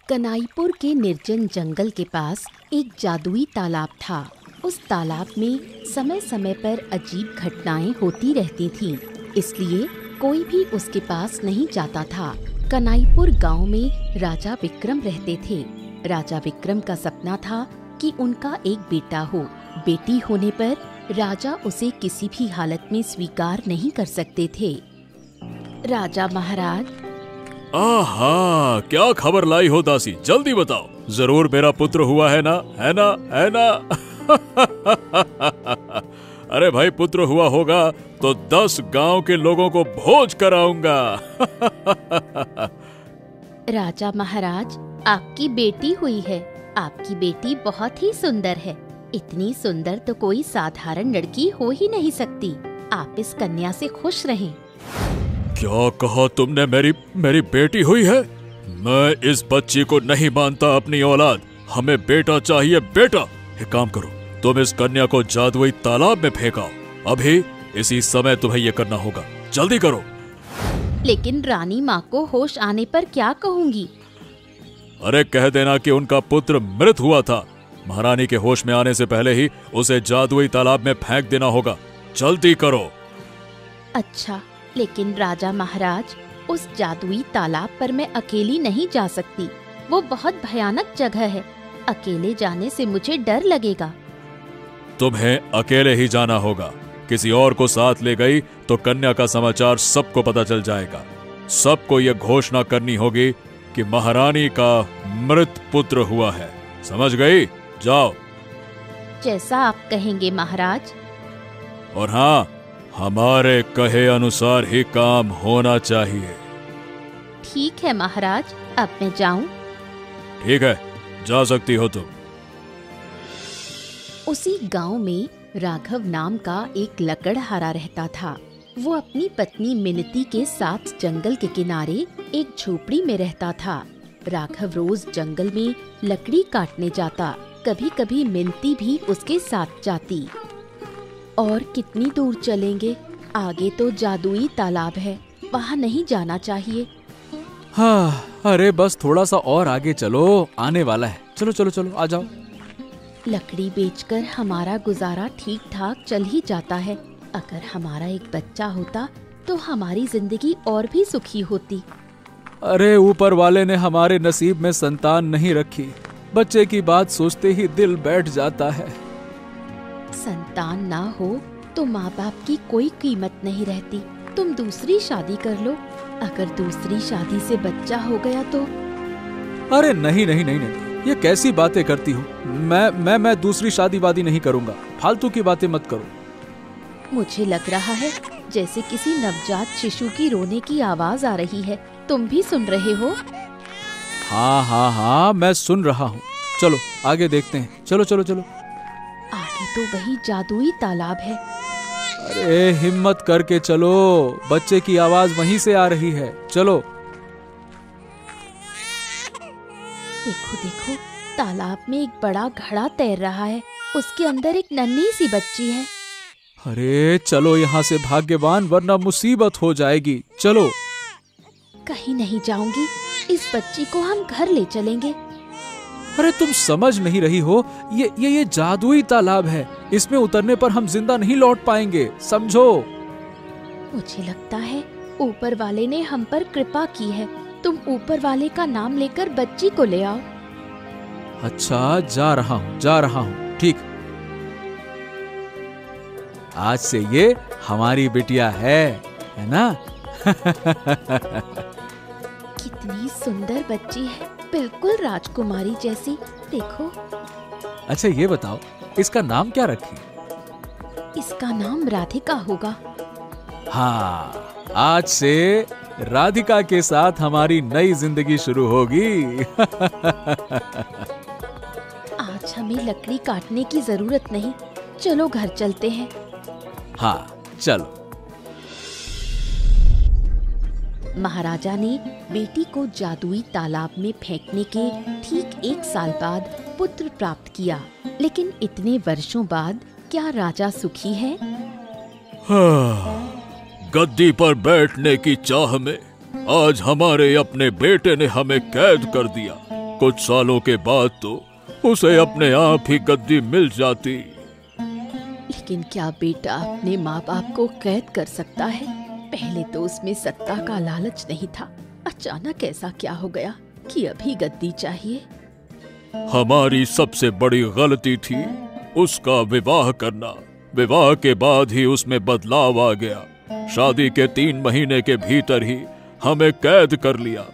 कनाईपुर के निर्जन जंगल के पास एक जादुई तालाब था। उस तालाब में समय समय पर अजीब घटनाएं होती रहती थीं, इसलिए कोई भी उसके पास नहीं जाता था। कनाईपुर गांव में राजा विक्रम रहते थे। राजा विक्रम का सपना था कि उनका एक बेटा हो। बेटी होने पर राजा उसे किसी भी हालत में स्वीकार नहीं कर सकते थे। राजा महाराज। आहा, क्या खबर लाई हो दासी, जल्दी बताओ। जरूर मेरा पुत्र हुआ है ना, है ना, है ना? अरे भाई, पुत्र हुआ होगा तो 10 गांव के लोगों को भोज कराऊंगा। राजा महाराज, आपकी बेटी हुई है। आपकी बेटी बहुत ही सुंदर है। इतनी सुंदर तो कोई साधारण लड़की हो ही नहीं सकती। आप इस कन्या से खुश रहें। क्या कहा तुमने? मेरी बेटी हुई है? मैं इस बच्ची को नहीं मानता अपनी औलाद। हमें बेटा चाहिए, बेटा। एक काम करो, तुम इस कन्या को जादुई तालाब में फेंकाओ। अभी इसी समय तुम्हें ये करना होगा, जल्दी करो। लेकिन रानी माँ को होश आने पर क्या कहूँगी? अरे कह देना कि उनका पुत्र मृत हुआ था। महारानी के होश में आने से पहले ही उसे जादुई तालाब में फेंक देना होगा, जल्दी करो। अच्छा, लेकिन राजा महाराज, उस जादुई तालाब पर मैं अकेली नहीं जा सकती। वो बहुत भयानक जगह है। अकेले जाने से मुझे डर लगेगा। तुम्हें अकेले ही जाना होगा। किसी और को साथ ले गई तो कन्या का समाचार सबको पता चल जाएगा। सबको यह घोषणा करनी होगी कि महारानी का मृत पुत्र हुआ है। समझ गई? जाओ। जैसा आप कहेंगे महाराज। और हाँ, हमारे कहे अनुसार ही काम होना चाहिए। ठीक है महाराज, अब मैं जाऊं? ठीक है, जा सकती हो तुम। उसी गांव में राघव नाम का एक लकड़हारा रहता था। वो अपनी पत्नी मिनती के साथ जंगल के किनारे एक झोपड़ी में रहता था। राघव रोज जंगल में लकड़ी काटने जाता। कभी कभी मिनती भी उसके साथ जाती। और कितनी दूर चलेंगे? आगे तो जादुई तालाब है, वहाँ नहीं जाना चाहिए। हाँ, अरे बस थोड़ा सा और आगे चलो, आने वाला है। चलो चलो चलो, आ जाओ। लकड़ी बेचकर हमारा गुजारा ठीक ठाक चल ही जाता है। अगर हमारा एक बच्चा होता तो हमारी जिंदगी और भी सुखी होती। अरे ऊपर वाले ने हमारे नसीब में संतान नहीं रखी। बच्चे की बात सोचते ही दिल बैठ जाता है। संतान ना हो तो माँ बाप की कोई कीमत नहीं रहती। तुम दूसरी शादी कर लो। अगर दूसरी शादी से बच्चा हो गया तो? अरे नहीं नहीं नहीं नहीं, ये कैसी बातें करती हो? मैं दूसरी शादी वादी नहीं करूंगा। फालतू की बातें मत करो। मुझे लग रहा है जैसे किसी नवजात शिशु की रोने की आवाज आ रही है। तुम भी सुन रहे हो? हाँ हाँ हाँ, मैं सुन रहा हूँ। चलो आगे देखते हैं। चलो चलो चलो। आगे तो वही जादुई तालाब है। अरे हिम्मत करके चलो, बच्चे की आवाज वहीं से आ रही है। चलो। देखो देखो, तालाब में एक बड़ा घड़ा तैर रहा है। उसके अंदर एक नन्ही सी बच्ची है। अरे चलो यहाँ से भाग्यवान, वरना मुसीबत हो जाएगी। चलो। कहीं नहीं जाऊंगी। इस बच्ची को हम घर ले चलेंगे। अरे तुम समझ नहीं रही हो, ये जादुई तालाब है। इसमें उतरने पर हम जिंदा नहीं लौट पाएंगे, समझो। मुझे लगता है ऊपर वाले ने हम पर कृपा की है। तुम ऊपर वाले का नाम लेकर बच्ची को ले आओ। अच्छा, जा रहा हूँ। ठीक, आज से ये हमारी बिटिया है ना? कितनी सुंदर बच्ची है, बिल्कुल राजकुमारी जैसी। देखो। अच्छा ये बताओ, इसका नाम क्या रखें? इसका नाम राधिका होगा। हाँ, आज से राधिका के साथ हमारी नई जिंदगी शुरू होगी। आज हमें लकड़ी काटने की जरूरत नहीं। चलो घर चलते हैं। हाँ चलो। महाराजा ने बेटी को जादुई तालाब में फेंकने के ठीक 1 साल बाद पुत्र प्राप्त किया। लेकिन इतने वर्षों बाद क्या राजा सुखी है? गद्दी पर बैठने की चाह में आज हमारे अपने बेटे ने हमें कैद कर दिया। कुछ सालों के बाद तो उसे अपने आप ही गद्दी मिल जाती। लेकिन क्या बेटा अपने माँ बाप को कैद कर सकता है? पहले तो उसमें सत्ता का लालच नहीं था, अचानक ऐसा क्या हो गया कि अभी गद्दी चाहिए? हमारी सबसे बड़ी गलती थी उसका विवाह करना। विवाह के बाद ही उसमें बदलाव आ गया। शादी के 3 महीने के भीतर ही हमें कैद कर लिया।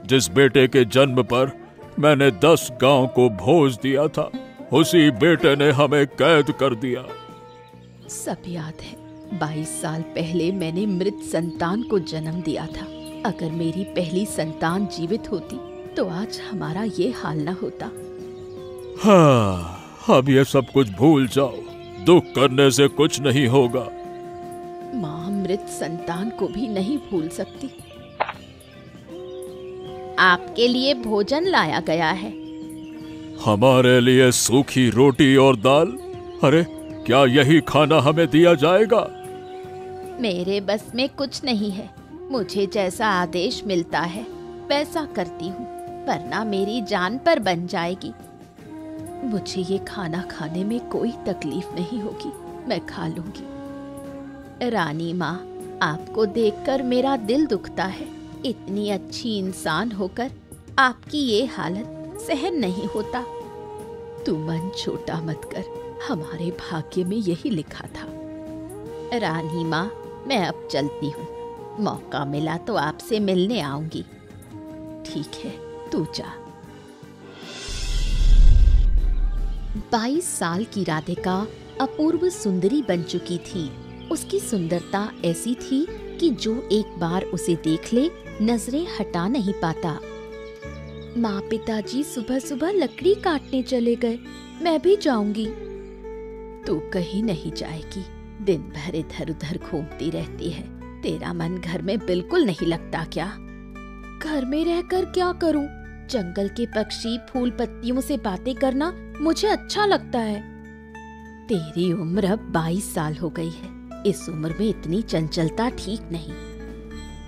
जिस बेटे के जन्म पर मैंने 10 गांव को भोज दिया था, उसी बेटे ने हमें कैद कर दिया। सब याद है। 22 साल पहले मैंने मृत संतान को जन्म दिया था। अगर मेरी पहली संतान जीवित होती तो आज हमारा ये हाल न होता। हाँ, अब ये सब कुछ भूल जाओ। दुख करने से कुछ नहीं होगा। माँ मृत संतान को भी नहीं भूल सकती। आपके लिए भोजन लाया गया है। हमारे लिए सूखी रोटी और दाल? अरे, क्या यही खाना हमें दिया जाएगा? मेरे बस में कुछ नहीं है। मुझे जैसा आदेश मिलता है वैसा करती हूँ, वरना मेरी जान पर बन जाएगी। मुझे ये खाना खाने में कोई तकलीफ नहीं होगी, मैं खा लूंगी। रानी माँ, आपको देखकर मेरा दिल दुखता है। इतनी अच्छी इंसान होकर आपकी ये हालत सहन नहीं होता। तू मन छोटा मत कर, हमारे भाग्य में यही लिखा था। रानी माँ, मैं अब चलती हूँ। मौका मिला तो आपसे मिलने आऊंगी। ठीक है, तू जा। 22 साल की राधिका अपूर्व सुंदरी बन चुकी थी। उसकी सुंदरता ऐसी थी कि जो एक बार उसे देख ले नजरें हटा नहीं पाता। माँ पिताजी सुबह सुबह लकड़ी काटने चले गए, मैं भी जाऊंगी। तू कहीं नहीं जाएगी, दिन भर इधर उधर घूमती रहती है। तेरा मन घर में बिल्कुल नहीं लगता क्या? घर में रहकर क्या करूं? जंगल के पक्षी, फूल पत्तियों से बातें करना मुझे अच्छा लगता है। तेरी उम्र अब 22 साल हो गई है। इस उम्र में इतनी चंचलता ठीक नहीं।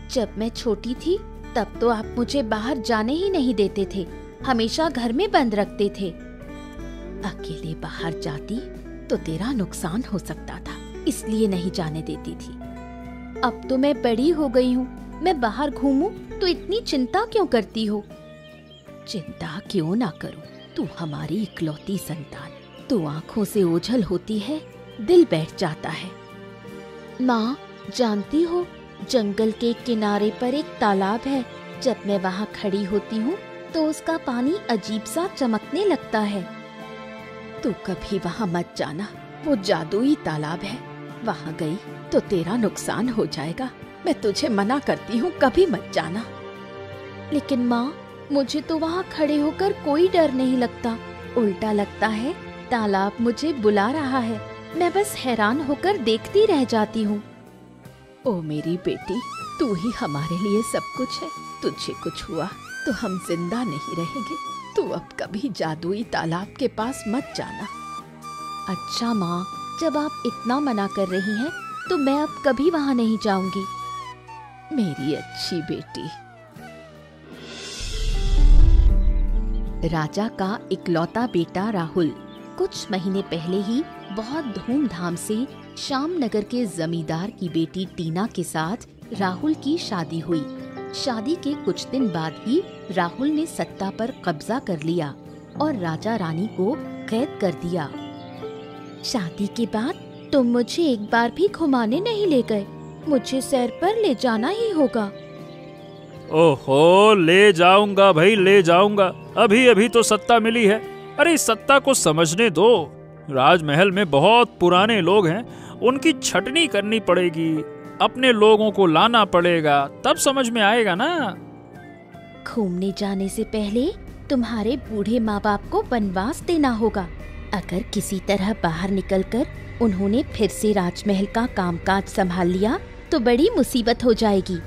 जब मैं छोटी थी तब तो आप मुझे बाहर जाने ही नहीं देते थे, हमेशा घर में बंद रखते थे। अकेले बाहर जाती तो तेरा नुकसान हो सकता था, इसलिए नहीं जाने देती थी। अब तो मैं बड़ी हो गई हूँ, मैं बाहर घूमूं तो इतनी चिंता क्यों करती हो? चिंता क्यों ना करूं, तू हमारी इकलौती संतान। तू आंखों से ओझल होती है, दिल बैठ जाता है। माँ, जानती हो जंगल के किनारे पर एक तालाब है। जब मैं वहाँ खड़ी होती हूँ तो उसका पानी अजीब सा चमकने लगता है। तू कभी वहाँ मत जाना, वो जादुई तालाब है। वहाँ गई तो तेरा नुकसान हो जाएगा। मैं तुझे मना करती हूँ, कभी मत जाना। लेकिन माँ, मुझे तो वहाँ खड़े होकर कोई डर नहीं लगता, उल्टा लगता है तालाब मुझे बुला रहा है। मैं बस हैरान होकर देखती रह जाती हूँ। ओ मेरी बेटी, तू ही हमारे लिए सब कुछ है। तुझे कुछ हुआ तो हम जिंदा नहीं रहेंगे। तू अब कभी जादुई तालाब के पास मत जाना। अच्छा माँ, जब आप इतना मना कर रही हैं तो मैं अब कभी वहाँ नहीं जाऊंगी। मेरी अच्छी बेटी। राजा का इकलौता बेटा राहुल कुछ महीने पहले ही बहुत धूमधाम से श्यामनगर के जमींदार की बेटी टीना के साथ राहुल की शादी हुई। शादी के कुछ दिन बाद ही राहुल ने सत्ता पर कब्जा कर लिया और राजा रानी को कैद कर दिया। शादी के बाद तुम मुझे एक बार भी घुमाने नहीं ले गए। मुझे सैर पर ले जाना ही होगा। ओहो, ले जाऊंगा भाई, ले जाऊंगा। अभी अभी तो सत्ता मिली है। अरे इस सत्ता को समझने दो। राजमहल में बहुत पुराने लोग हैं, उनकी छटनी करनी पड़ेगी। अपने लोगों को लाना पड़ेगा, तब समझ में आएगा ना। घूमने जाने से पहले तुम्हारे बूढ़े माँ बाप को वनवास देना होगा। अगर किसी तरह बाहर निकलकर उन्होंने फिर से राजमहल का कामकाज संभाल लिया तो बड़ी मुसीबत हो जाएगी।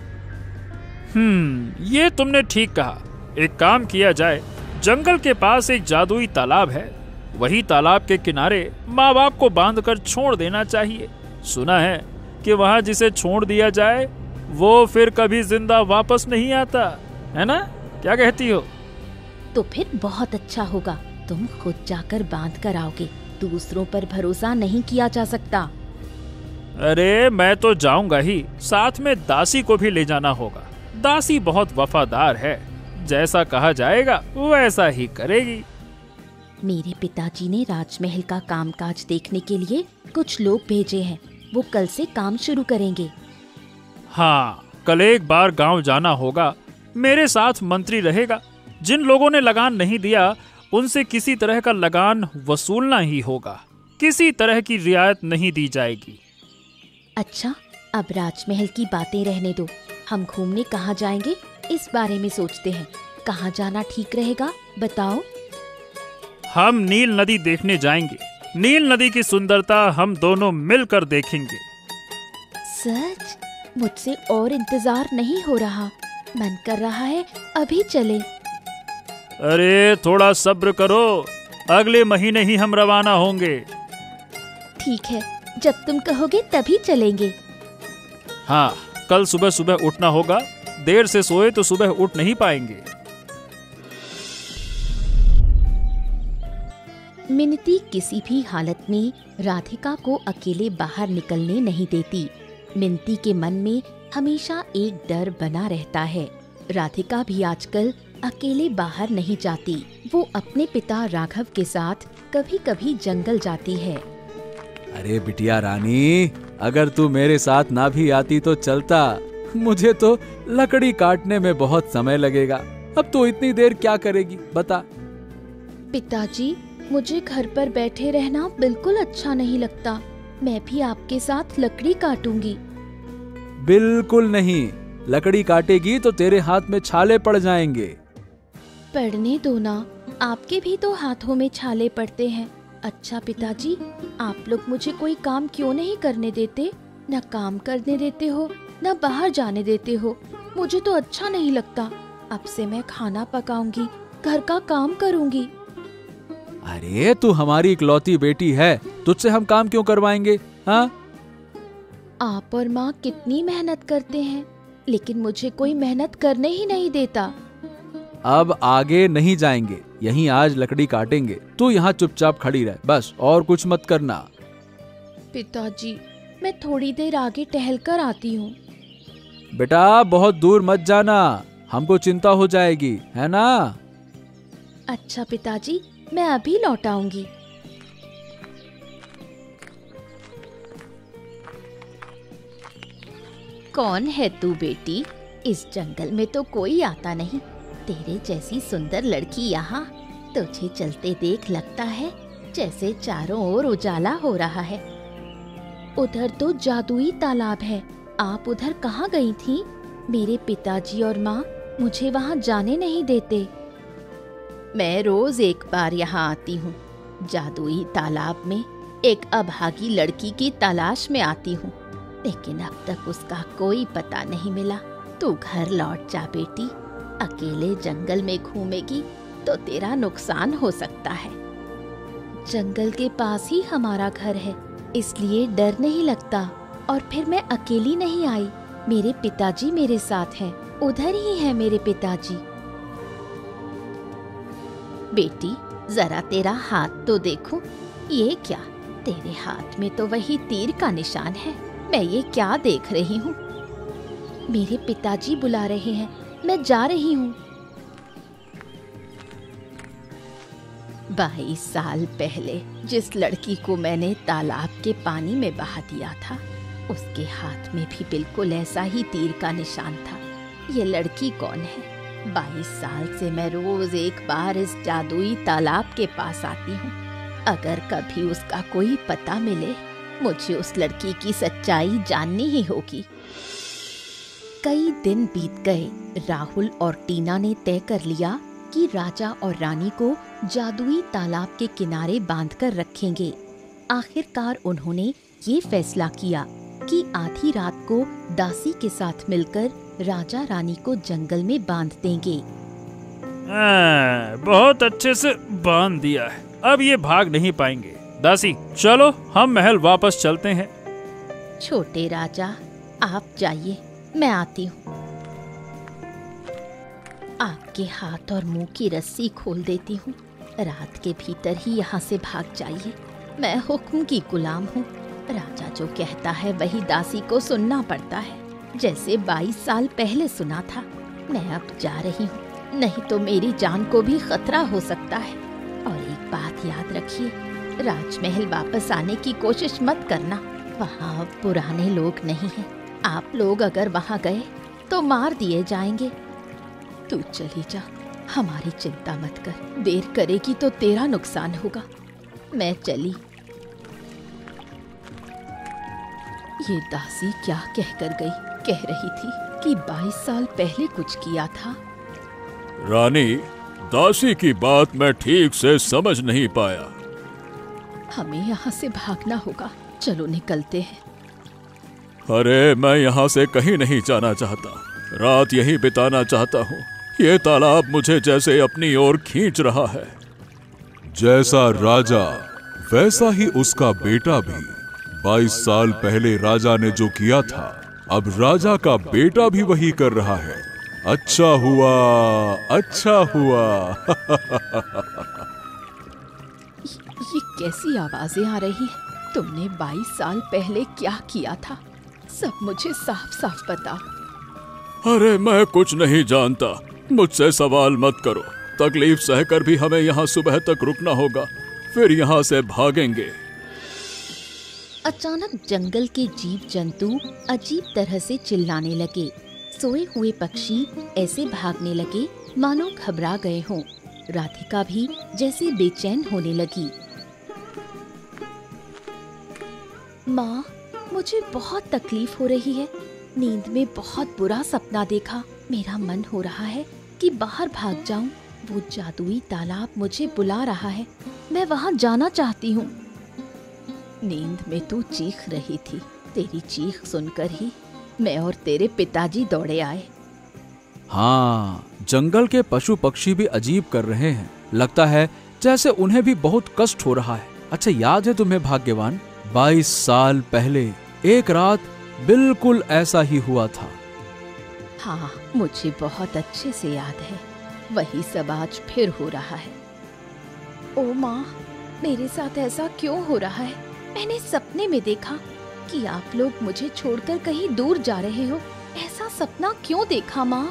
ये तुमने ठीक कहा। एक काम किया जाए, जंगल के पास एक जादुई तालाब है, वही तालाब के किनारे माँ बाप को बांधकर छोड़ देना चाहिए। सुना है कि वहाँ जिसे छोड़ दिया जाए वो फिर कभी जिंदा वापस नहीं आता, है ना? क्या कहती हो? तो फिर बहुत अच्छा होगा। तुम खुद जाकर बांध कर आओगे। दूसरों पर भरोसा नहीं किया जा सकता। अरे मैं तो जाऊंगा ही, साथ में दासी को भी ले जाना होगा। दासी बहुत वफादार है, जैसा कहा जाएगा वैसा ही करेगी। मेरे पिताजी ने राजमहल का कामकाज देखने के लिए कुछ लोग भेजे हैं। वो कल से काम शुरू करेंगे। हाँ, कल एक बार गांव जाना होगा। मेरे साथ मंत्री रहेगा। जिन लोगों ने लगान नहीं दिया उनसे किसी तरह का लगान वसूलना ही होगा। किसी तरह की रियायत नहीं दी जाएगी। अच्छा, अब राजमहल की बातें रहने दो। हम घूमने कहाँ जाएंगे इस बारे में सोचते हैं। कहाँ जाना ठीक रहेगा बताओ। हम नील नदी देखने जाएंगे। नील नदी की सुंदरता हम दोनों मिलकर देखेंगे। सच? मुझसे और इंतजार नहीं हो रहा। मन कर रहा है अभी चले। अरे थोड़ा सब्र करो, अगले महीने ही हम रवाना होंगे। ठीक है, जब तुम कहोगे तभी चलेंगे। हाँ, कल सुबह सुबह उठना होगा। देर से सोए तो सुबह उठ नहीं पाएंगे। मिनती किसी भी हालत में राधिका को अकेले बाहर निकलने नहीं देती। मिनती के मन में हमेशा एक डर बना रहता है। राधिका भी आजकल अकेले बाहर नहीं जाती। वो अपने पिता राघव के साथ कभी कभी जंगल जाती है। अरे बिटिया रानी, अगर तू मेरे साथ ना भी आती तो चलता। मुझे तो लकड़ी काटने में बहुत समय लगेगा। अब तो इतनी देर क्या करेगी बता। पिताजी, मुझे घर पर बैठे रहना बिल्कुल अच्छा नहीं लगता। मैं भी आपके साथ लकड़ी काटूंगी। बिल्कुल नहीं, लकड़ी काटेगी तो तेरे हाथ में छाले पड़ जाएंगे। पढ़ने दो ना, आपके भी तो हाथों में छाले पड़ते हैं। अच्छा पिताजी, आप लोग मुझे कोई काम क्यों नहीं करने देते? न काम करने देते हो न बाहर जाने देते हो। मुझे तो अच्छा नहीं लगता। अब से मैं खाना पकाऊंगी, घर का काम करूंगी। अरे तू हमारी इकलौती बेटी है, तुझसे हम काम क्यों करवाएंगे? हाँ, आप और माँ कितनी मेहनत करते हैं, लेकिन मुझे कोई मेहनत करने ही नहीं देता। अब आगे नहीं जाएंगे, यहीं आज लकड़ी काटेंगे। तू यहाँ चुपचाप खड़ी रह बस, और कुछ मत करना। पिताजी, मैं थोड़ी देर आगे टहल कर आती हूँ। बेटा बहुत दूर मत जाना, हमको चिंता हो जाएगी, है ना? अच्छा पिताजी, मैं अभी लौट आऊंगी। कौन है तू बेटी? इस जंगल में तो कोई आता नहीं। तेरे जैसी सुंदर लड़की यहाँ। तुझे चलते देख लगता है जैसे चारों ओर उजाला हो रहा है। उधर तो जादुई तालाब है। आप उधर कहाँ गई थी? मेरे पिताजी और माँ मुझे वहाँ जाने नहीं देते। मैं रोज एक बार यहाँ आती हूँ। जादुई तालाब में एक अभागी लड़की की तलाश में आती हूँ, लेकिन अब तक उसका कोई पता नहीं मिला। तू घर लौट जा बेटी। अकेले जंगल में घूमेगी तो तेरा नुकसान हो सकता है। जंगल के पास ही हमारा घर है, इसलिए डर नहीं लगता। और फिर मैं अकेली नहीं आई, मेरे पिताजी मेरे साथ हैं। उधर ही है मेरे पिताजी। बेटी, जरा तेरा हाथ तो देखूं। ये क्या? तेरे हाथ में तो वही तीर का निशान है। मैं ये क्या देख रही हूँ? मेरे पिताजी बुला रहे हैं, मैं जा रही हूँ। 22 साल पहले जिस लड़की को मैंने तालाब के पानी में बहा दिया था, उसके हाथ में भी बिल्कुल ऐसा ही तीर का निशान था। ये लड़की कौन है? 22 साल से मैं रोज एक बार इस जादुई तालाब के पास आती हूँ। अगर कभी उसका कोई पता मिले, मुझे उस लड़की की सच्चाई जाननी ही होगी। कई दिन बीत गए। राहुल और टीना ने तय कर लिया कि राजा और रानी को जादुई तालाब के किनारे बांधकर रखेंगे। आखिरकार उन्होंने ये फैसला किया कि आधी रात को दासी के साथ मिलकर राजा रानी को जंगल में बांध देंगे। बहुत अच्छे से बांध दिया है, अब ये भाग नहीं पाएंगे। दासी, चलो हम महल वापस चलते हैं। छोटे राजा, आप जाइए, मैं आती हूँ। आपके हाथ और मुंह की रस्सी खोल देती हूँ। रात के भीतर ही यहाँ से भाग जाइए। मैं हुक्म की गुलाम हूँ। राजा जो कहता है वही दासी को सुनना पड़ता है, जैसे 22 साल पहले सुना था। मैं अब जा रही हूँ, नहीं तो मेरी जान को भी खतरा हो सकता है। और एक बात याद रखिए, राजमहल वापस आने की कोशिश मत करना। वहाँ अब पुराने लोग नहीं हैं। आप लोग अगर वहाँ गए तो मार दिए जाएंगे। तू चली जा, हमारी चिंता मत कर। देर करेगी तो तेरा नुकसान होगा। मैं चली। ये दासी क्या कहकर गई? कह रही थी कि 22 साल पहले कुछ किया था। रानी, दासी की बात मैं ठीक से समझ नहीं पाया। हमें यहाँ से भागना होगा। चलो निकलते हैं। अरे मैं यहाँ से कहीं नहीं जाना चाहता, रात यहीं बिताना चाहता हूँ। ये तालाब मुझे जैसे अपनी ओर खींच रहा है। जैसा राजा वैसा ही उसका बेटा भी। 22 साल पहले राजा ने जो किया था, अब राजा का बेटा भी वही कर रहा है। अच्छा हुआ, अच्छा हुआ। ये कैसी आवाजें आ रही हैं? तुमने 22 साल पहले क्या किया था? सब मुझे साफ साफ बता। अरे मैं कुछ नहीं जानता, मुझसे सवाल मत करो। तकलीफ सहकर भी हमें यहाँ सुबह तक रुकना होगा, फिर यहाँ से भागेंगे। अचानक जंगल के जीव जंतु अजीब तरह से चिल्लाने लगे। सोए हुए पक्षी ऐसे भागने लगे मानो घबरा गए हों। राधिका भी जैसे बेचैन होने लगी। माँ, मुझे बहुत तकलीफ हो रही है। नींद में बहुत बुरा सपना देखा। मेरा मन हो रहा है कि बाहर भाग जाऊं। वो जादुई तालाब मुझे बुला रहा है। मैं वहां जाना चाहती हूँ। नींद में तू चीख रही थी। तेरी चीख सुनकर ही मैं और तेरे पिताजी दौड़े आए। हाँ, जंगल के पशु पक्षी भी अजीब कर रहे हैं। लगता है जैसे उन्हें भी बहुत कष्ट हो रहा है। अच्छा, याद है तुम्हें भाग्यवान, 22 साल पहले एक रात बिल्कुल ऐसा ही हुआ था। हाँ, मुझे बहुत अच्छे से याद है। वही सब आज फिर हो रहा है। ओ माँ, मेरे साथ ऐसा क्यों हो रहा है? मैंने सपने में देखा कि आप लोग मुझे छोड़कर कहीं दूर जा रहे हो। ऐसा सपना क्यों देखा माँ?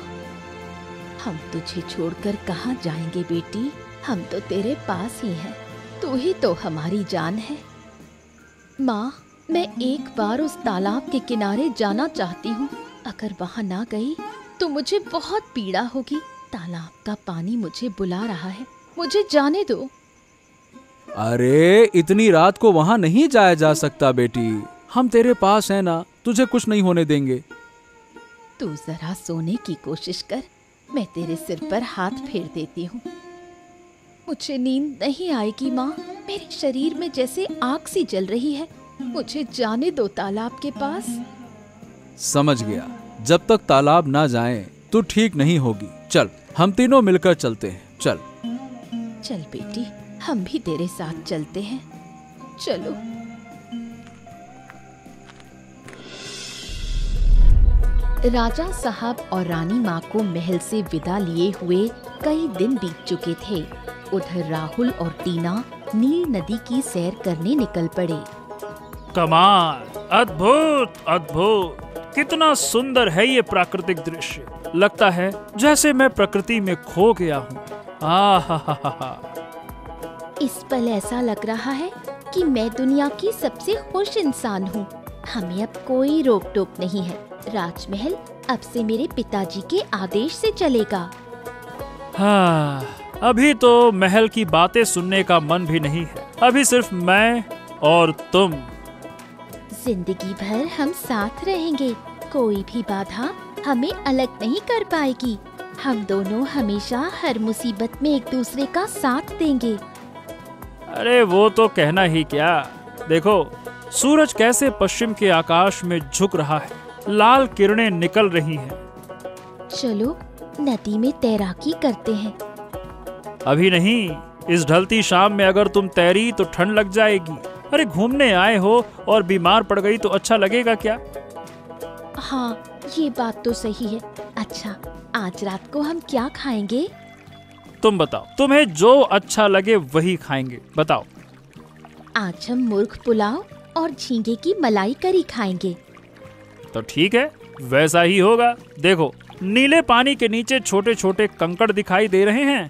हम तुझे छोड़कर कहाँ जाएंगे बेटी? हम तो तेरे पास ही हैं। तू ही तो हमारी जान है। माँ, मैं एक बार उस तालाब के किनारे जाना चाहती हूँ। अगर वहाँ ना गई तो मुझे बहुत पीड़ा होगी। तालाब का पानी मुझे बुला रहा है। मुझे जाने दो। अरे, इतनी रात को वहाँ नहीं जाया जा सकता बेटी। हम तेरे पास हैं ना, तुझे कुछ नहीं होने देंगे। तू जरा सोने की कोशिश कर। मैं तेरे सिर पर हाथ फेर देती हूँ। मुझे नींद नहीं आएगी माँ। मेरे शरीर में जैसे आग सी जल रही है। मुझे जाने दो तालाब के पास। समझ गया। जब तक तालाब ना जाएं, तू ठीक नहीं होगी। चल, हम तीनों मिलकर चलते हैं। चल चल बेटी, हम भी तेरे साथ चलते हैं। चलो। राजा साहब और रानी माँ को महल से विदा लिए हुए कई दिन बीत चुके थे। उधर राहुल और टीना नील नदी की सैर करने निकल पड़े। कमाल, अद्भुत अद्भुत, कितना सुंदर है ये प्राकृतिक दृश्य। लगता है जैसे मैं प्रकृति में खो गया हूँ। इस पल ऐसा लग रहा है कि मैं दुनिया की सबसे खुश इंसान हूँ। हमें अब कोई रोक टोक नहीं है। राजमहल अब से मेरे पिताजी के आदेश से चलेगा। हाँ, अभी तो महल की बातें सुनने का मन भी नहीं है। अभी सिर्फ मैं और तुम। जिंदगी भर हम साथ रहेंगे। कोई भी बाधा हमें अलग नहीं कर पाएगी। हम दोनों हमेशा हर मुसीबत में एक दूसरे का साथ देंगे। अरे वो तो कहना ही क्या। देखो, सूरज कैसे पश्चिम के आकाश में झुक रहा है। लाल किरणें निकल रही हैं। चलो नदी में तैराकी करते हैं। अभी नहीं, इस ढलती शाम में अगर तुम तैरी तो ठंड लग जाएगी। अरे घूमने आए हो और बीमार पड़ गई तो अच्छा लगेगा क्या? हाँ, ये बात तो सही है। अच्छा, आज रात को हम क्या खाएंगे? तुम बताओ, तुम्हें जो अच्छा लगे वही खाएंगे, बताओ। आज हम मुर्ग पुलाव और झींगे की मलाई करी खाएंगे। तो ठीक है, वैसा ही होगा। देखो, नीले पानी के नीचे छोटे छोटे कंकड़ दिखाई दे रहे हैं।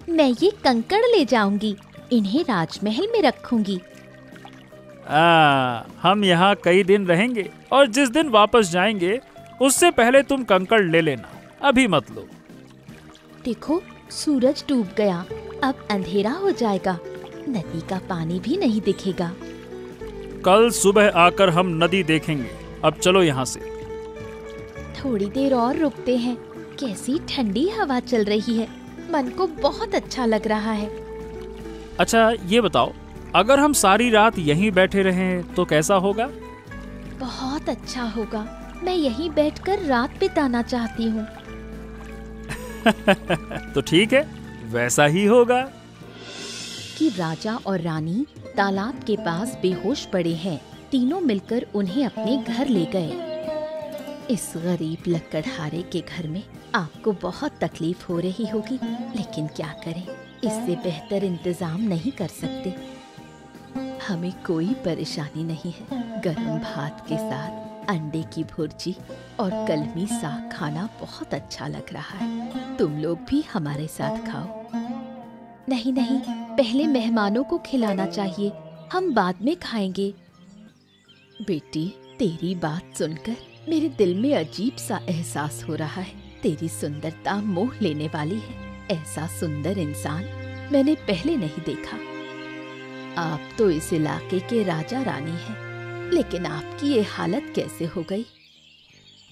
मैं ये कंकड़ ले जाऊंगी, इन्हें राजमहल में रखूंगी। हम यहाँ कई दिन रहेंगे और जिस दिन वापस जाएंगे उससे पहले तुम कंकड़ ले लेना, अभी मत लो। देखो, सूरज डूब गया, अब अंधेरा हो जाएगा, नदी का पानी भी नहीं दिखेगा। कल सुबह आकर हम नदी देखेंगे। अब चलो यहाँ से। थोड़ी देर और रुकते हैं, कैसी ठंडी हवा चल रही है, मन को बहुत अच्छा लग रहा है। अच्छा ये बताओ, अगर हम सारी रात यहीं बैठे रहें तो कैसा होगा? बहुत अच्छा होगा, मैं यहीं बैठकर रात बिताना चाहती हूँ। तो ठीक है, वैसा ही होगा। कि राजा और रानी तालाब के पास बेहोश पड़े हैं। तीनों मिलकर उन्हें अपने घर ले गए। इस गरीब लकड़हारे के घर में आपको बहुत तकलीफ हो रही होगी, लेकिन क्या करें, इससे बेहतर इंतजाम नहीं कर सकते। हमें कोई परेशानी नहीं है। गरम भात के साथ अंडे की भुर्जी और कलमी साग खाना बहुत अच्छा लग रहा है। तुम लोग भी हमारे साथ खाओ। नहीं नहीं, पहले मेहमानों को खिलाना चाहिए, हम बाद में खाएंगे। बेटी, तेरी बात सुनकर मेरे दिल में अजीब सा एहसास हो रहा है। तेरी सुंदरता मोह लेने वाली है। ऐसा सुंदर इंसान मैंने पहले नहीं देखा। आप तो इस इलाके के राजा रानी हैं, लेकिन आपकी ये हालत कैसे हो गई?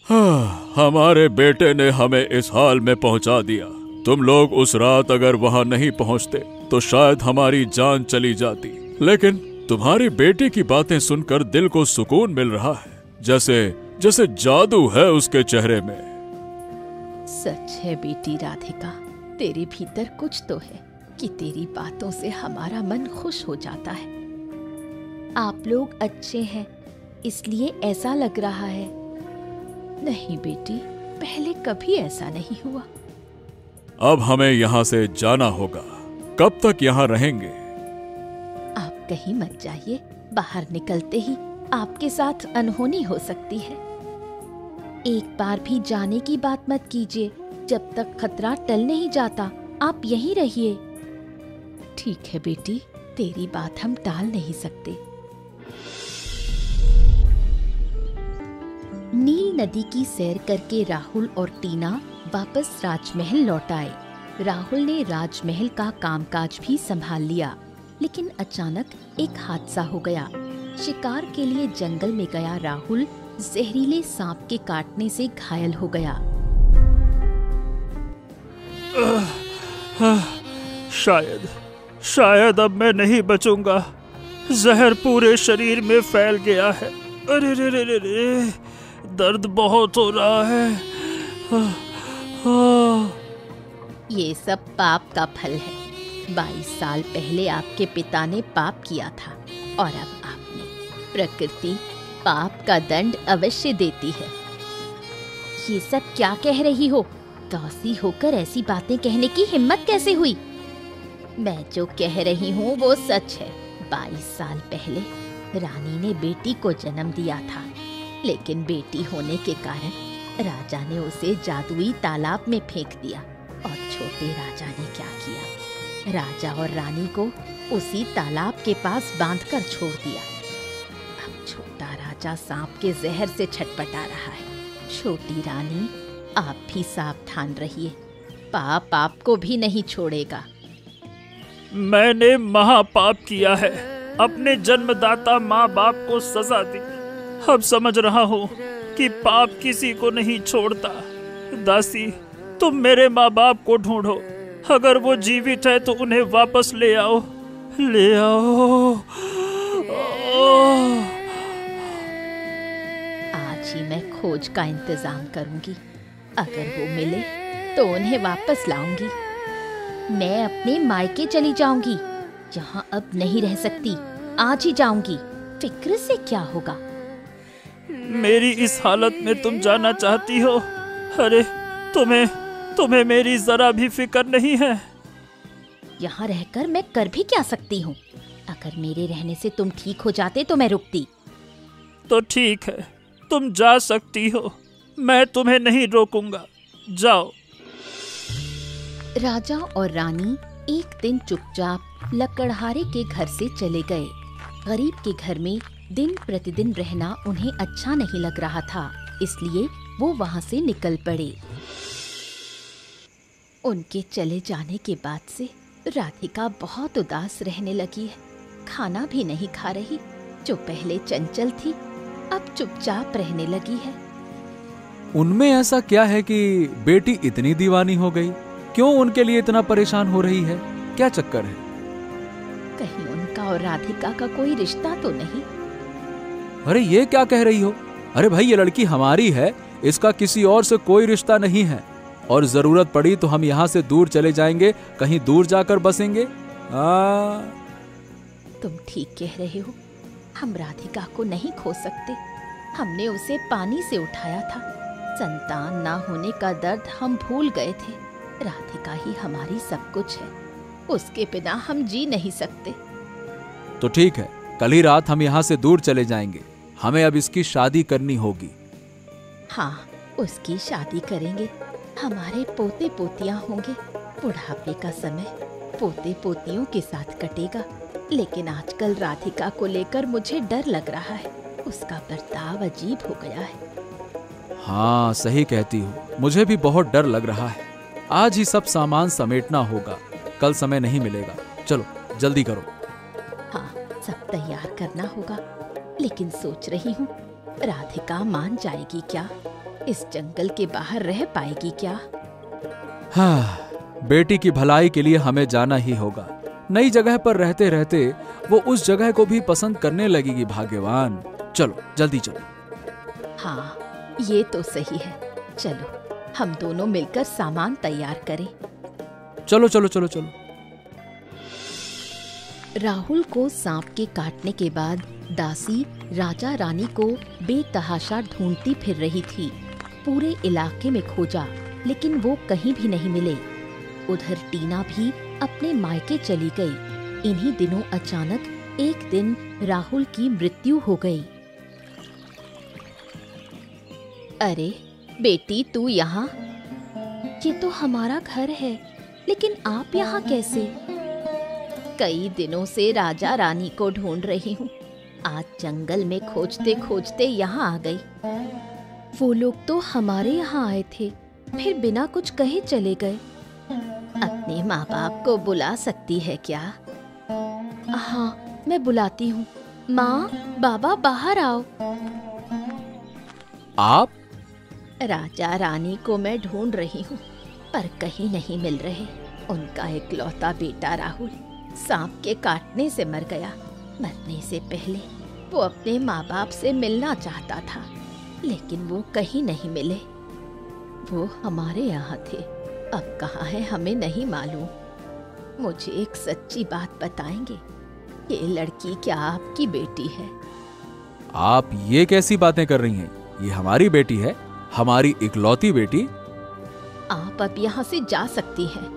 हाँ, हमारे बेटे ने हमें इस हाल में पहुंचा दिया। तुम लोग उस रात अगर वहां नहीं पहुंचते तो शायद हमारी जान चली जाती। लेकिन तुम्हारी बेटी की बातें सुनकर दिल को सुकून मिल रहा है, जैसे जादू है उसके चेहरे में। सच है बेटी राधिका, तेरे भीतर कुछ तो है कि तेरी बातों से हमारा मन खुश हो जाता है। आप लोग अच्छे हैं, इसलिए ऐसा लग रहा है। नहीं बेटी, पहले कभी ऐसा नहीं हुआ। अब हमें यहाँ से जाना होगा। कब तक यहाँ रहेंगे? आप कहीं मत जाइए, बाहर निकलते ही आपके साथ अनहोनी हो सकती है। एक बार भी जाने की बात मत कीजिए, जब तक खतरा टल नहीं जाता। आप यहीं रहिए। ठीक है बेटी, तेरी बात हम टाल नहीं सकते। नील नदी की सैर करके राहुल और टीना वापस राजमहल लौट आए। राहुल ने राजमहल का कामकाज भी संभाल लिया, लेकिन अचानक एक हादसा हो गया। शिकार के लिए जंगल में गया राहुल जहरीले सांप के काटने से घायल हो गया। शायद अब मैं नहीं बचूंगा। जहर पूरे शरीर में फैल गया है। अरे रे रे रे रे, दर्द बहुत हो रहा है। ये सब पाप का फल है। 22 साल पहले आपके पिता ने पाप किया था और अब आपने। प्रकृति पाप का दंड अवश्य देती है। ये सब क्या कह रही हो? दासी होकर ऐसी बातें कहने की हिम्मत कैसे हुई? मैं जो कह रही हूँ वो सच है। 22 साल पहले रानी ने बेटी को जन्म दिया था, लेकिन बेटी होने के कारण राजा ने उसे जादुई तालाब में फेंक दिया। और छोटे राजा ने क्या किया? राजा और रानी को उसी तालाब के पास बांधकर छोड़ दिया। अब छोटा राजा सांप के जहर से छटपटा रहा है। छोटी रानी, आप भी सावधान रहिए, पाप आपको भी नहीं छोड़ेगा। मैंने महापाप किया है, अपने जन्मदाता माँ बाप को सजा दी। अब समझ रहा हूँ कि पाप किसी को नहीं छोड़ता। दासी, तुम मेरे माँ बाप को ढूंढो। अगर वो जीवित है तो उन्हें वापस ले आओ, ले आओ। आज ही मैं खोज का इंतजाम करूंगी। अगर वो मिले तो उन्हें वापस लाऊंगी। मैं अपने मायके चली जाऊंगी, जहाँ अब नहीं रह सकती। आज ही जाऊंगी, फिक्र से क्या होगा। मेरी इस हालत में तुम जाना चाहती हो? अरे तुम्हें मेरी जरा भी फिक्र नहीं है? यहाँ रहकर मैं कर भी क्या सकती हूँ? अगर मेरे रहने से तुम ठीक हो जाते तो मैं रुकती। तो ठीक है, तुम जा सकती हो, मैं तुम्हें नहीं रोकूंगा, जाओ। राजा और रानी एक दिन चुपचाप लकड़हारे के घर से चले गए। गरीब के घर में दिन प्रतिदिन रहना उन्हें अच्छा नहीं लग रहा था, इसलिए वो वहाँ से निकल पड़े। उनके चले जाने के बाद से राधिका बहुत उदास रहने लगी है। खाना भी नहीं खा रही। जो पहले चंचल थी, अब चुपचाप रहने लगी है। उनमें ऐसा क्या है कि बेटी इतनी दीवानी हो गई? क्यों उनके लिए इतना परेशान हो रही है? क्या चक्कर है? कहीं उनका और राधिका का कोई रिश्ता तो नहीं? अरे ये क्या कह रही हो? अरे भाई, ये लड़की हमारी है, इसका किसी और से कोई रिश्ता नहीं है। और जरूरत पड़ी तो हम यहाँ से दूर चले जाएंगे, कहीं दूर जाकर बसेंगे। तुम ठीक कह रहे हो। हम राधिका को नहीं खो सकते। हमने उसे पानी से उठाया था। संतान ना होने का दर्द हम भूल गए थे। राधिका ही हमारी सब कुछ है। उसके बिना हम जी नहीं सकते। तो ठीक है, कल ही रात हम यहाँ से दूर चले जाएंगे। हमें अब इसकी शादी करनी होगी। हाँ, उसकी शादी करेंगे। हमारे पोते पोतियां होंगे। बुढ़ापे का समय पोते पोतियों के साथ कटेगा। लेकिन आजकल राधिका को लेकर मुझे डर लग रहा है। उसका बर्ताव अजीब हो गया है। हाँ, सही कहती हो। मुझे भी बहुत डर लग रहा है। आज ही सब सामान समेटना होगा, कल समय नहीं मिलेगा। चलो जल्दी करो। हाँ, सब तैयार करना होगा। लेकिन सोच रही हूँ, राधिका मान जाएगी क्या? इस जंगल के बाहर रह पाएगी क्या? हाँ, बेटी की भलाई के लिए हमें जाना ही होगा। नई जगह पर रहते रहते वो उस जगह को भी पसंद करने लगेगी। भाग्यवान। चलो जल्दी चलो। हाँ, ये तो सही है। चलो हम दोनों मिलकर सामान तैयार करें। चलो चलो चलो चलो। राहुल को सांप के काटने के बाद दासी राजा रानी को बेतहाशा ढूंढती फिर रही थी। पूरे इलाके में खोजा, लेकिन वो कहीं भी नहीं मिले। उधर टीना भी अपने मायके चली गई। इन्हीं दिनों अचानक एक दिन राहुल की मृत्यु हो गई। अरे बेटी, तू यहाँ? ये तो हमारा घर है, लेकिन आप यहाँ कैसे? कई दिनों से राजा रानी को ढूंढ रही हूँ। आज जंगल में खोजते खोजते यहाँ आ गई। वो लोग तो हमारे यहाँ आए थे, फिर बिना कुछ कहे चले गए। अपने माँ बाप को बुला सकती है क्या? हाँ, मैं बुलाती हूँ। माँ, बाबा, बाहर आओ। आप? राजा रानी को मैं ढूंढ रही हूँ, पर कहीं नहीं मिल रहे। उनका इकलौता बेटा राहुल सांप के काटने से मर गया। मरने से पहले वो अपने माँ बाप से मिलना चाहता था, लेकिन वो कहीं नहीं मिले। वो हमारे यहाँ थे, अब कहाँ है हमें नहीं मालूम। मुझे एक सच्ची बात बताएंगे, ये लड़की क्या आपकी बेटी है? आप ये कैसी बातें कर रही हैं? ये हमारी बेटी है, हमारी इकलौती बेटी। आप अब यहाँ से जा सकती हैं।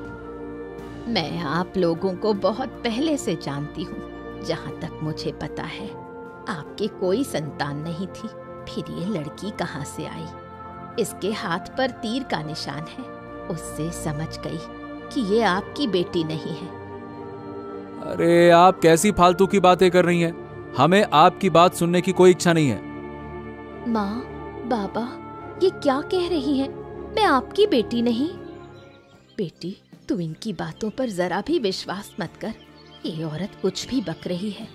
मैं आप लोगों को बहुत पहले से जानती हूँ। जहाँ तक मुझे पता है, आपके कोई संतान नहीं थी। फिर ये लड़की कहाँ से आई? इसके हाथ पर तीर का निशान है। उससे समझ गई कि ये आपकी बेटी नहीं है। अरे आप कैसी फालतू की बातें कर रही हैं? हमें आपकी बात सुनने की कोई इच्छा नहीं है। माँ, बाबा, ये क्या कह रही हैं? मैं आपकी बेटी नहीं। बेटी, तू इनकी बातों पर जरा भी विश्वास मत कर। ये औरत कुछ भी बक रही है।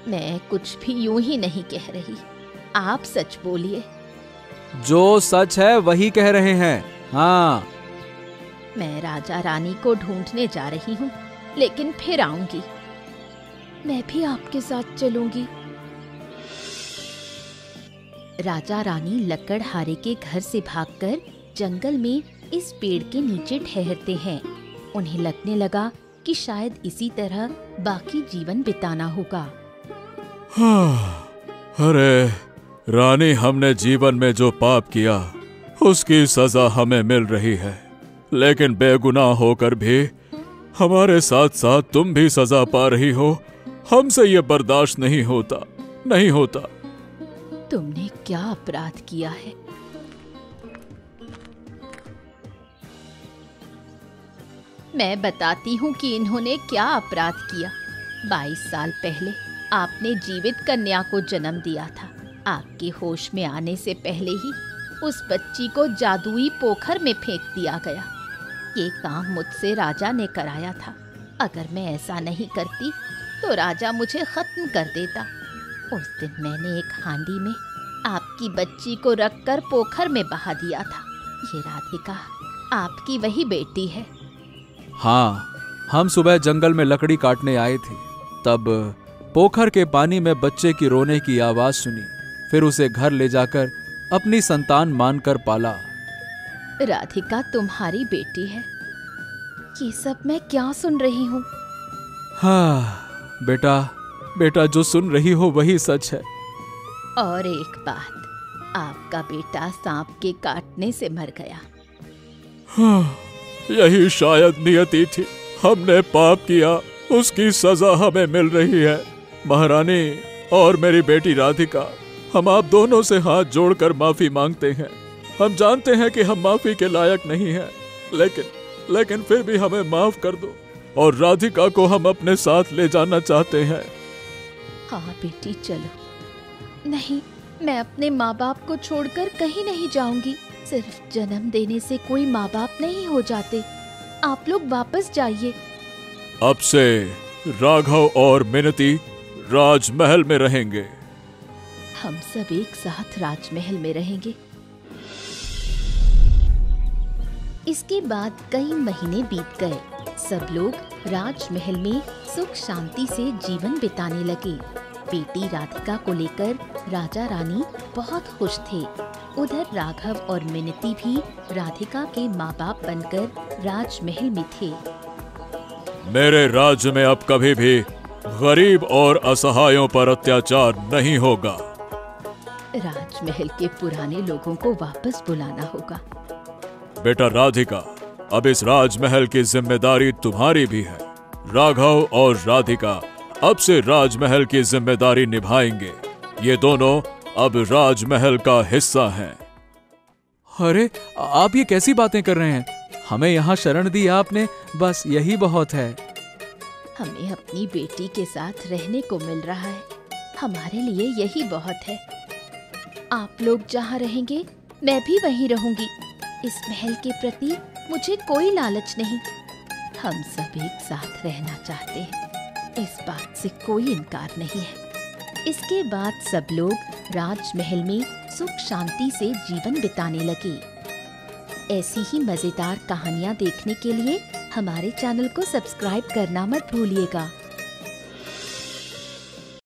मैं कुछ भी यूं ही नहीं कह रही। आप सच बोलिए। जो सच है वही कह रहे हैं। हाँ, मैं राजा रानी को ढूंढने जा रही हूँ, लेकिन फिर आऊंगी। मैं भी आपके साथ चलूंगी। राजा रानी लकड़हारे के घर से भागकर जंगल में इस पेड़ के नीचे ठहरते हैं। उन्हें लगने लगा कि शायद इसी तरह बाकी जीवन बिताना होगा। अरे रानी, हमने जीवन में जो पाप किया उसकी सजा हमें मिल रही है, लेकिन बेगुनाह होकर भी हमारे साथ साथ तुम भी सजा पा रही हो। हमसे ये बर्दाश्त नहीं होता, नहीं होता। तुमने क्या अपराध किया है? मैं बताती हूँ कि इन्होंने क्या अपराध किया। 22 साल पहले आपने जीवित कन्या को जन्म दिया था। आपके होश में आने से पहले ही उस बच्ची को जादुई पोखर में फेंक दिया गया। ये काम मुझसे राजा ने कराया था। अगर मैं ऐसा नहीं करती तो राजा मुझे खत्म कर देता। उस दिन मैंने एक हांडी में आपकी बच्ची को रखकर पोखर में बहा दिया था। ये राधिका आपकी वही बेटी है। हाँ, हम सुबह जंगल में लकड़ी काटने आए थे, तब पोखर के पानी में बच्चे की रोने की आवाज सुनी। फिर उसे घर ले जाकर अपनी संतान मानकर पाला। राधिका तुम्हारी बेटी है। ये सब मैं क्या सुन रही हूँ? हाँ बेटा, बेटा जो सुन रही हो वही सच है। और एक बात, आपका बेटा सांप के काटने से मर गया। हाँ, यही शायद नियति थी। हमने पाप किया, उसकी सजा हमें मिल रही है। महारानी और मेरी बेटी राधिका, हम आप दोनों से हाथ जोड़कर माफी मांगते हैं। हम जानते हैं कि हम माफी के लायक नहीं हैं, लेकिन फिर भी हमें माफ कर दो और राधिका को हम अपने साथ ले जाना चाहते हैं। हाँ बेटी चलो। नहीं, मैं अपने माँ बाप को छोड़कर कहीं नहीं जाऊंगी। सिर्फ जन्म देने से कोई माँ बाप नहीं हो जाते। आप लोग वापस जाइए। अब से राघव और मिनती राजमहल में रहेंगे। हम सब एक साथ राजमहल में रहेंगे। इसके बाद कई महीने बीत गए। सब लोग राजमहल में सुख शांति से जीवन बिताने लगे। बेटी राधिका को लेकर राजा रानी बहुत खुश थे। उधर राघव और मिनती भी राधिका के माँ बाप बनकर राजमहल में थे। मेरे राज्य में अब कभी भी गरीब और असहायों पर अत्याचार नहीं होगा। राजमहल के पुराने लोगों को वापस बुलाना होगा। बेटा राधिका, अब इस राजमहल की जिम्मेदारी तुम्हारी भी है। राघव और राधिका अब से राजमहल की जिम्मेदारी निभाएंगे। ये दोनों अब राजमहल का हिस्सा हैं। अरे आप ये कैसी बातें कर रहे हैं? हमें यहाँ शरण दी आपने, बस यही बहुत है। हमें अपनी बेटी के साथ रहने को मिल रहा है। हमारे लिए यही बहुत है। आप लोग जहाँ रहेंगे मैं भी वहीं रहूंगी। इस महल के प्रति मुझे कोई लालच नहीं। हम सब एक साथ रहना चाहते हैं, इस बात से कोई इनकार नहीं है। इसके बाद सब लोग राजमहल में सुख शांति से जीवन बिताने लगे। ऐसी ही मजेदार कहानियाँ देखने के लिए हमारे चैनल को सब्सक्राइब करना मत भूलिएगा।